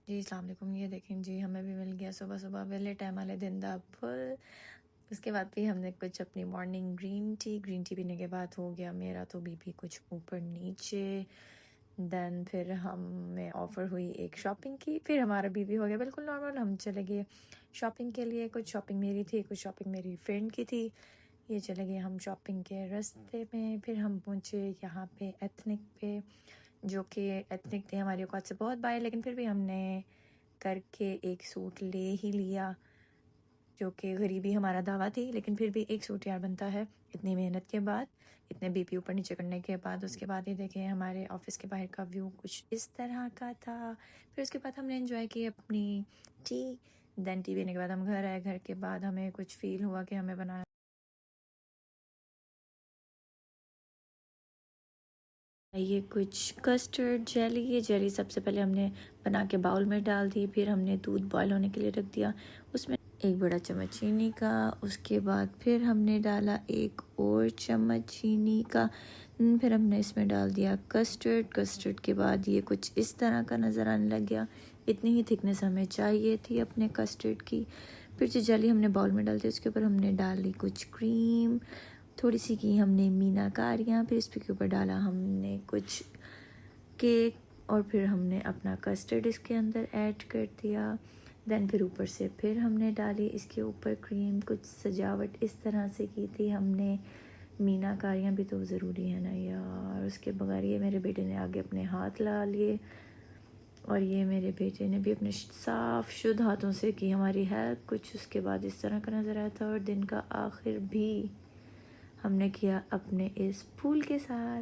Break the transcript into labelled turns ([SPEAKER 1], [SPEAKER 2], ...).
[SPEAKER 1] जी अस्सलाम वालेकुम। ये देखें जी, हमें भी मिल गया सुबह सुबह वेले टाइम वाले दिन दा फुल। उसके बाद भी हमने कुछ अपनी मॉर्निंग ग्रीन टी पीने के बाद हो गया मेरा तो बीपी कुछ ऊपर नीचे। देन फिर हमें ऑफ़र हुई एक शॉपिंग की, फिर हमारा बीपी हो गया बिल्कुल नॉर्मल। हम चले गए शॉपिंग के लिए, कुछ शॉपिंग मेरी थी, कुछ शॉपिंग मेरी फ्रेंड की थी। ये चले गए हम शॉपिंग के रास्ते में। फिर हम पहुँचे यहाँ पे एथनिक पे, जो कि एथनिक थे हमारी औकात से बहुत बाहर, लेकिन फिर भी हमने करके एक सूट ले ही लिया, जो कि गरीबी हमारा दावा थी, लेकिन फिर भी एक सूट यार बनता है इतनी मेहनत के बाद, इतने बीपी ऊपर नीचे करने के बाद। उसके बाद ये देखें हमारे ऑफिस के बाहर का व्यू कुछ इस तरह का था। फिर उसके बाद हमने एंजॉय की अपनी टी। देन टी पीने के बाद हम घर आए। घर के बाद हमें कुछ फील हुआ कि हमें बनाना ये कुछ कस्टर्ड जेली। ये जेली सबसे पहले हमने बना के बाउल में डाल दी, फिर हमने दूध बॉयल होने के लिए रख दिया, उसमें एक बड़ा चम्मच चीनी का। उसके बाद फिर हमने डाला एक और चम्मच चीनी का। फिर हमने इसमें डाल दिया कस्टर्ड। कस्टर्ड के बाद ये कुछ इस तरह का नज़र आने लग गया। इतनी ही थिकनेस हमें चाहिए थी अपने कस्टर्ड की। फिर जो जेली हमने बाउल में डाल दी, उसके ऊपर हमने डाली कुछ क्रीम, थोड़ी सी की हमने मीनाकारियाँ। फिर इस के ऊपर डाला हमने कुछ केक, और फिर हमने अपना कस्टर्ड इसके अंदर ऐड कर दिया। देन फिर ऊपर से फिर हमने डाली इसके ऊपर क्रीम। कुछ सजावट इस तरह से की थी हमने। मीनाकारियाँ भी तो ज़रूरी है ना यार, उसके बगैर। ये मेरे बेटे ने आगे अपने हाथ ला लिए, और ये मेरे बेटे ने भी अपने साफ़ शुद्ध हाथों से की हमारी हेल्प। कुछ उसके बाद इस तरह का नज़र आया था। और दिन का आखिर भी हमने किया अपने इस फूल के साथ।